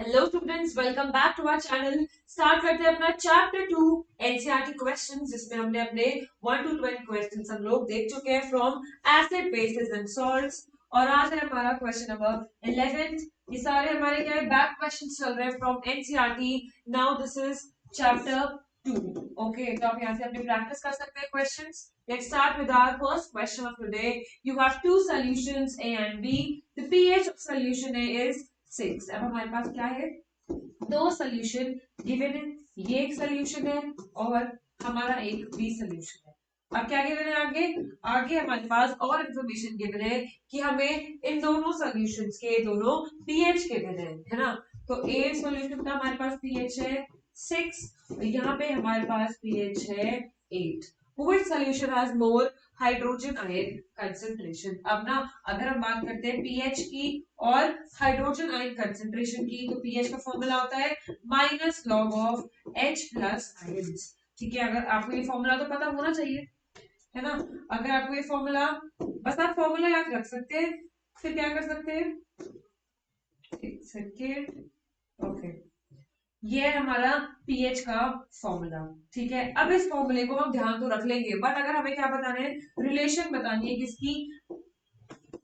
Hello students, welcome back to our channel. Start करते हैं अपना चैप्टर 2 एनसीईआरटी क्वेश्चंस, जिसमें हमने अपने 1 to 12 क्वेश्चंस हम लोग देख चुके हैं from acid basis and salts. और आज है हमारा क्वेश्चन नंबर 11। ये सारे हमारे क्या है, बैक क्वेश्चंस चल रहे हैं from NCERT. Now this is chapter 2। Okay, तो आप यहाँ से अपनी प्रैक्टिस कर सकते हैं questions. Let's start with our first question of today. You have two solutions A and B. The pH of solution A is 6। अब हमारे पास क्या है, दो सोल्यूशन गिवन है। ये एक सोल्यूशन है और हमारा एक बी सोल्यूशन है। अब क्या गिवन है आगे, आगे हमारे पास और इंफॉर्मेशन गिवन है कि हमें इन दोनों सोल्यूशंस के दोनों पीएच गिवन है ना। तो ए सोल्यूशन का हमारे पास पीएच है 6, यहाँ पे हमारे पास पीएच है 8। Which solution has more hydrogen ion concentration. अब ना अगर हम बात करते हैं पीएच की और हाइड्रोजन आयन कंसेंट्रेशन की, तो पीएच का फॉर्मूला होता है minus log of H plus ions. ठीक है, अगर आपको ये फॉर्मूला तो पता होना चाहिए, है ना। अगर आपको ये फॉर्मूला, बस आप फॉर्मूला याद रख सकते हैं, फिर क्या कर सकते हैं, एक सेकेंड। ओके, ये है हमारा पीएच का फॉर्मूला। ठीक है, अब इस फॉर्मूले को हम ध्यान तो रख लेंगे, बट अगर हमें क्या बताना है, रिलेशन बतानी है किसकी,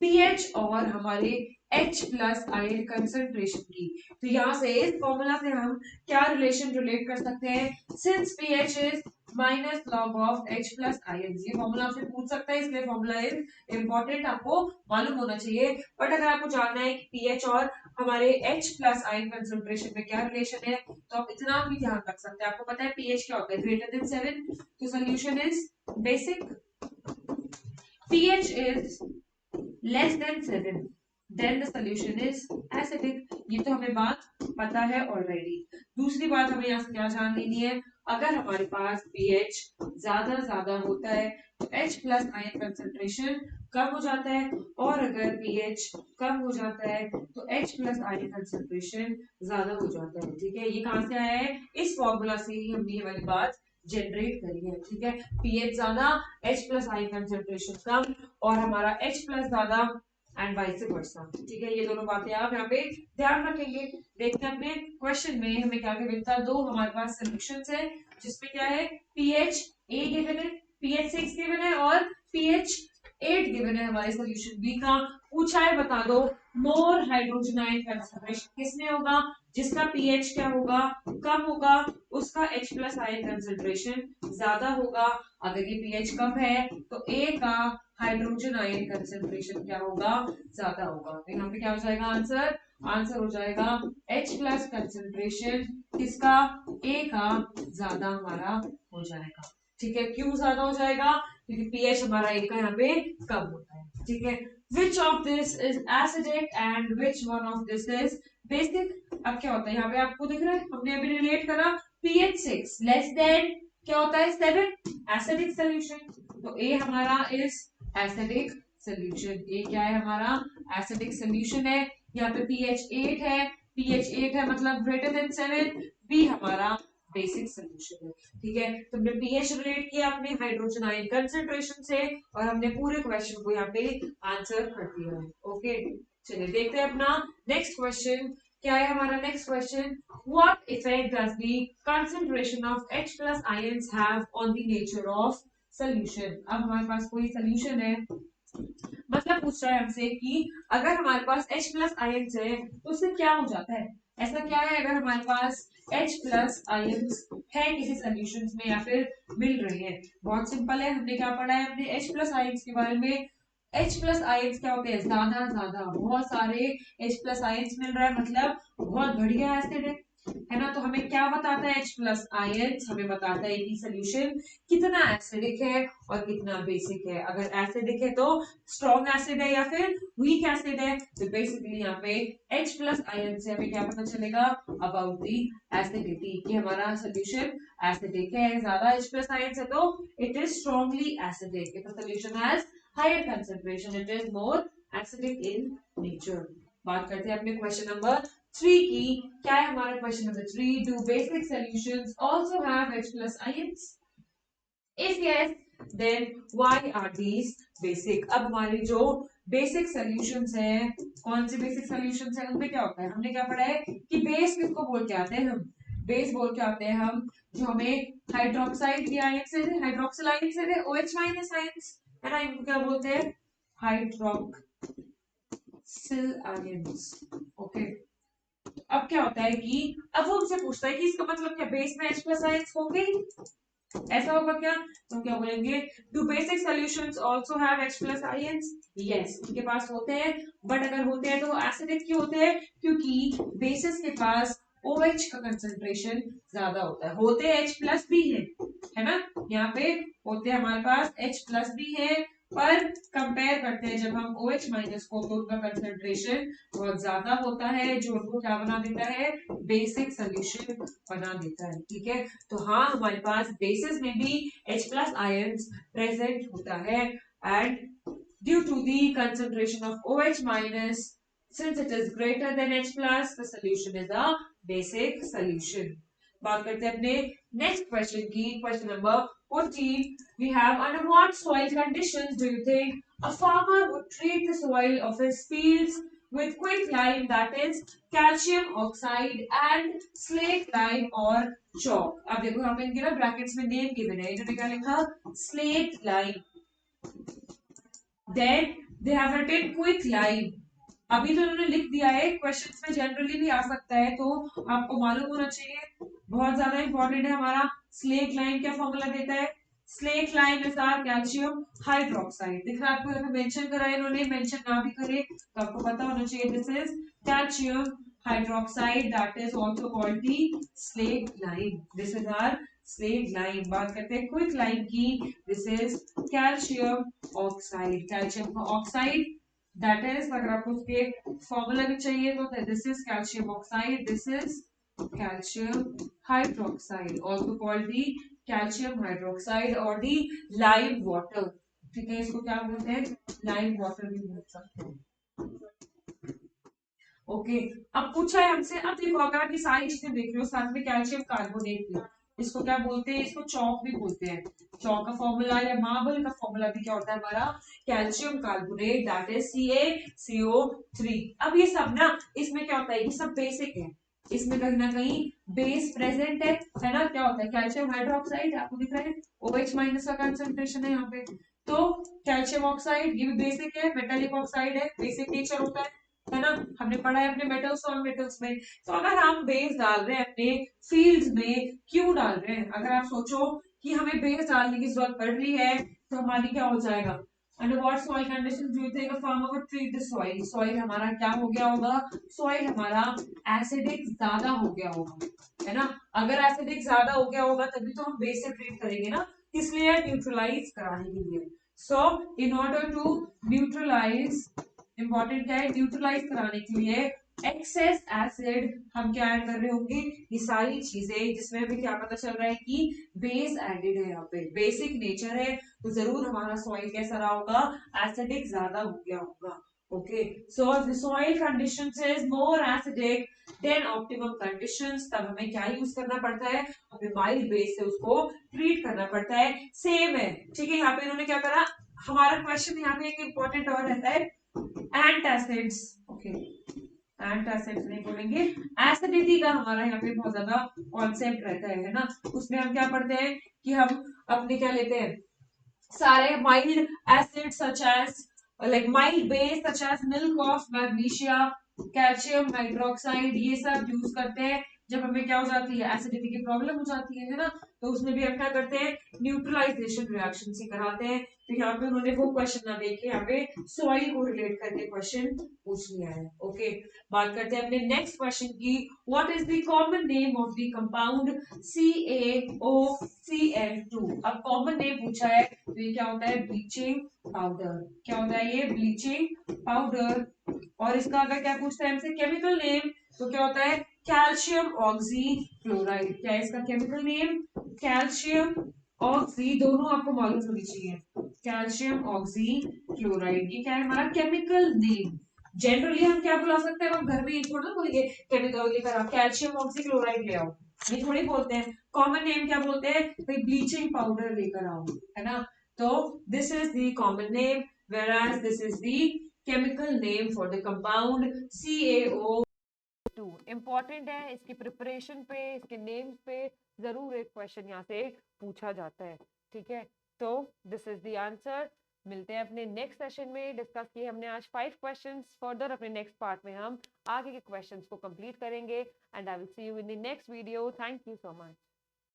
पीएच और हमारे H प्लस आयन कंसेंट्रेशन की। तो यहाँ से इस फॉर्मूला से हम क्या रिलेशन रिलेट कर सकते हैं, since pH is minus log of H plus ion. ये फॉर्मूला आपसे पूछ सकता है, इसलिए फॉर्मूला इज इंपॉर्टेंट, आपको मालूम होना चाहिए। बट अगर आपको जानना है कि पीएच और हमारे H प्लस आयन कंसेंट्रेशन में क्या रिलेशन है, तो आप इतना भी ध्यान रख सकते हैं। आपको पता है पीएच क्या होता है, ग्रेटर देन 7। तो solution is basic, pH is less than 7, then the solution is acidic। ये तो हमें बात पता है ऑलरेडी। दूसरी बात हमें यहाँ से क्या जान लेनी है, अगर हमारे पास pH ज्यादा होता है तो H प्लस आयन कंसेंट्रेशन कम हो जाता है, और अगर pH कम हो जाता है तो H प्लस आयन कंसेंट्रेशन ज्यादा हो जाता है। ठीक है, ये कहाँ से आया है, इस फॉर्मूला से ही हमने ये वाली बात जनरेट करी है। ठीक है, पीएच ज्यादा, H प्लस आयन कंसेंट्रेशन कम, और हमारा H प्लस ज्यादा एंड वाइस वर्सा। ठीक है, ये दोनों बातें आप यहाँ पे ध्यान रखेंगे। देखते हैं अपने क्वेश्चन में हमें क्या क्या मिलता है। दो हमारे पास सोल्यूशंस है, जिसमें क्या है, पीएच ए गिवन है, पीएच 6 गिवन है और पीएच 8 गिवन है हमारे सोल्यूशन बी का। पूछा है बता दो मोर हाइड्रोजन आयन कंसेंट्रेशन किसमें होगा, जिसका पीएच क्या होगा, कम होगा, उसका H प्लस आयन कंसेंट्रेशन ज्यादा होगा। अगर ये पीएच कम है तो ए का हाइड्रोजन आयन कंसेंट्रेशन क्या होगा, ज्यादा होगा। तो यहाँ पे क्या हो जाएगा आंसर, आंसर हो जाएगा H प्लस कंसेंट्रेशन किसका, ए का ज्यादा हमारा हो जाएगा। ठीक है, क्यों ज्यादा हो जाएगा, क्योंकि पीएच हमारा ए का यहाँ पे कम होता है। ठीक है, which of this is acidic and which one of this is basic. अब क्या होता है, यहाँ पे आपको दिख रहा है, हमने अभी रिलेट करा, पीएच 6 लेस देन क्या होता है 7, एसिडिक सोल्यूशन। तो ए हमारा इज एसिडिक सोल्यूशन। ए क्या है हमारा, एसिडिक सोल्यूशन है। यहाँ पे पीएच 8 है, पीएच 8 है मतलब ग्रेटर देन 7। बी हमारा बेसिक सोल्यूशन है। ठीक है, तो हमने पीएच रिलेट किया अपने हाइड्रोजन आयन कंसेंट्रेशन से, और हमने पूरे क्वेश्चन को यहाँ पे आंसर कर दिया है। ओके, चलिए देखते हैं अपना नेक्स्ट क्वेश्चन। क्या है हमारा next question, what effect does the concentration of H plus ions have on the nature of solution. अब हमारे पास कोई सोल्यूशन है, मतलब पूछ रहा है हमसे कि अगर हमारे पास H प्लस आयंस है तो उससे क्या हो जाता है। ऐसा क्या है, अगर हमारे पास H प्लस आयंस है किसी सोल्यूशन में या फिर मिल रही है, बहुत सिंपल है। हमने क्या पढ़ा है अपने H प्लस आयंस के बारे में, H प्लस आयंस क्या होते हैं, ज्यादा बहुत सारे H प्लस आयंस मिल रहा है मतलब बहुत बढ़िया एसिड है ना। तो हमें क्या बताता है H प्लस आयंस, हमें बताता है कि सोल्यूशन कितना एसिडिक है और कितना बेसिक है। अगर एसिडिक है तो स्ट्रॉन्ग एसिड है या फिर वीक एसिड है। तो बेसिकली यहाँ पे H प्लस आयन से हमें क्या पता चलेगा अबाउट दी एसिडिटी, कि हमारा सोल्यूशन एसिडिक है, ज्यादा H प्लस आयन है तो it is strongly acidic. If the solution has higher concentration it is more acidic in nature. बात करते हैं अपने क्वेश्चन नंबर 3 की। क्या है हमारा question number 3, do basic solutions also have H plus ions. If yes, then why are these basic। अब हमारी जो बेसिक सॉल्यूशंस है, कौन से बेसिक सॉल्यूशंस है, उनमें क्या होता है, हमने क्या पढ़ा है कि बेस किसको बोल के आते हैं, हम बेस बोल के आते हैं हम जो हमें हाइड्रोक्साइड के आयन से थे, हाइड्रोक्सिल आयन से थे, OH माइनस आयंस है ना, इनको क्या बोलते हैं, हाइड्रोक्सिल आयंस। ओके, अब क्या होता है कि अब वो हमसे पूछता है कि इसका मतलब क्या बेस में H प्लस आयंस होंगे, ऐसा होगा क्या, तो क्या बोलेंगे, do basic solutions also have H plus ions, yes उनके पास होते हैं, बट अगर होते हैं तो वो एसिडिक क्यों होते हैं, क्योंकि बेसिस के पास OH का कंसंट्रेशन ज्यादा होता है, होते H प्लस भी है ना, यहाँ पे होते हमारे पास H प्लस भी है, पर कंपेयर करते हैं जब हम OH माइनस को तो उनका कंसंट्रेशन बहुत ज्यादा होता है, जो उनको क्या बना देता है, बेसिक सोल्यूशन बना देता है। ठीक है, तो हाँ हमारे पास बेसिस में भी H प्लस आयंस प्रेजेंट होता है, and due to the concentration of OH minus since it is greater than H plus the solution is a basic solution। बात करते हैं अपने नेक्स्ट क्वेश्चन की, question number 14। we have under what soil conditions do you think a farmer would treat the soil of his fields with quicklime, that is calcium oxide and slate lime or chalk। अब देखो यहाँ पे इनके ना brackets में name given है, इन्होंने क्या लिखा, slate lime, then they have written quicklime। अभी तो उन्होंने लिख दिया है, क्वेश्चंस में जनरली भी आ सकता है, तो आपको मालूम होना चाहिए, बहुत ज्यादा इंपॉर्टेंट है हमारा। स्लेट लाइम क्या फॉर्मूला देता है, slaked lime is our calcium hydroxide, दिख रहा है आपको, यहाँ पे मेंशन करा है इन्होंने, मेंशन ना भी करे तो आपको पता होना चाहिए, this is calcium hydroxide, that is also called the slaked lime, this is our slaked lime. बात करते हैं क्विक लाइम की, this is calcium oxide, calcium का ऑक्साइड, दैट इज अगर आपको उसके फॉर्मूला भी चाहिए तो this is calcium oxide, this is calcium hydroxide, also called the calcium hydroxide और द लाइम वाटर। ठीक है, इसको क्या बोलते हैं, लाइम वाटर भी बोल सकते हैं। ओके, अब पूछा है हमसे, अब देखो अगर आप ये सारी चीजें देख रहे हो, साथ में कैल्शियम कार्बोनेट भी, इसको क्या बोलते हैं, इसको चौक भी बोलते हैं, चौक का फॉर्मूला या मार्बल का फॉर्मूला भी क्या होता है हमारा, calcium carbonate, that is CaCO3। अब ये सब ना, इसमें क्या होता है, ये सब बेसिक है, इसमें कहीं ना कहीं बेस प्रेजेंट है ना, क्या होता है, कैल्शियम हाइड्रोक्साइड आपको दिख रहा है, OH माइनस का कंसंट्रेशन है यहाँ पे, तो कैल्शियम ऑक्साइड ये भी बेसिक है, मेटालिक ऑक्साइड है, बेसिक नेचर होता है ना, हमने पढ़ा है अपने मेटल्स और मेटल्स में। तो अगर हम बेस डाल रहे हैं अपने फील्ड्स में, क्यों डाल रहे हैं, अगर आप सोचो कि हमें बेस डालने की जरूरत पड़ रही है, तो हमारी क्या हो जाएगा, under what soil conditions do you think a farmer would treat the soil, soil हमारा क्या हो गया होगा, सॉइल हमारा एसिडिक ज्यादा हो गया होगा, है ना, अगर एसिडिक ज्यादा हो गया होगा तभी तो हम बेस से ट्रीट करेंगे ना, इसलिए न्यूट्रलाइज कराने के लिए। So in order to neutralise, important क्या है, न्यूट्रलाइज कराने के लिए एक्सेस एसिड हम क्या ऐड कर रहे होंगे, ये सारी चीजें जिसमें हमें क्या पता चल रहा है कि बेस एडेड है, यहाँ पे बेसिक नेचर है, तो जरूर हमारा सॉइल कैसा रहा होगा, एसिडिक ज्यादा हो गया होगा। Okay, so the soil conditions is more acidic then optimum conditions, तब हमें क्या यूज करना पड़ता है, हमें माइल्ड बेस से उसको ट्रीट करना पड़ता है, सेम है। ठीक है, यहाँ पे इन्होंने क्या करा, हमारा क्वेश्चन यहाँ पे एक इंपॉर्टेंट और रहता है, एंटासिड्स। ओके, एंटासिड्स नहीं बोलेंगे, एसिडिटी का हमारा यहाँ पे बहुत ज्यादा कॉन्सेप्ट रहता है ना, उसमें हम क्या पढ़ते हैं कि हम अपने क्या लेते हैं, सारे mild acid such as like mild base such as milk of magnesia, calcium hydroxide, ये सब यूज करते हैं जब हमें क्या हो जाती है, एसिडिटी की प्रॉब्लम हो जाती है ना, तो उसमें भी हम क्या करते हैं, न्यूट्रलाइजेशन रिएक्शन से कराते हैं। तो यहाँ पे उन्होंने वो क्वेश्चन ना देखे, यहाँ पे सॉइल को रिलेट करके क्वेश्चन पूछ लिया है। ओके, बात करते हैं अपने नेक्स्ट क्वेश्चन की, what is the common name of the compound CaOCl2। अब कॉमन नेम पूछा है, तो ये क्या होता है, ब्लीचिंग पाउडर, क्या होता है ये, ब्लीचिंग पाउडर। और इसका अगर क्या पूछता है हमसे केमिकल नेम, तो क्या होता है, कैल्शियम ऑक्सी क्लोराइड, क्या है इसका केमिकल नेम, कैल्शियम ऑक्सी, दोनों आपको मालूम होनी चाहिए, कैल्शियम ऑक्सी क्लोराइड, ये क्या है हमारा केमिकल नेम। जनरली हम क्या बुला सकते हैं, हम घर में ये थोड़ा बोलेंगे केमिकल लेकर आओ, कैल्शियम ऑक्सी क्लोराइड ले आओ, ये थोड़ी बोलते हैं, कॉमन नेम क्या बोलते हैं भाई, ब्लीचिंग पाउडर लेकर आओ, है ना, तो this is the common name, whereas this is the chemical name for the compound CaO2. Important है, इसकी प्रिपरेशन पे, इसके नेम्स पे जरूर एक क्वेश्चन यहाँ से पूछा जाता है, ठीक है। तो दिस इज द आंसर। मिलते हैं अपने नेक्स्ट सेशन में। डिस्कस किए हमने आज 5 क्वेश्चंस। फर्दर अपने नेक्स्ट पार्ट में हम आगे के क्वेश्चंस को कंप्लीट करेंगे and I will see you in the next video. Thank you so much.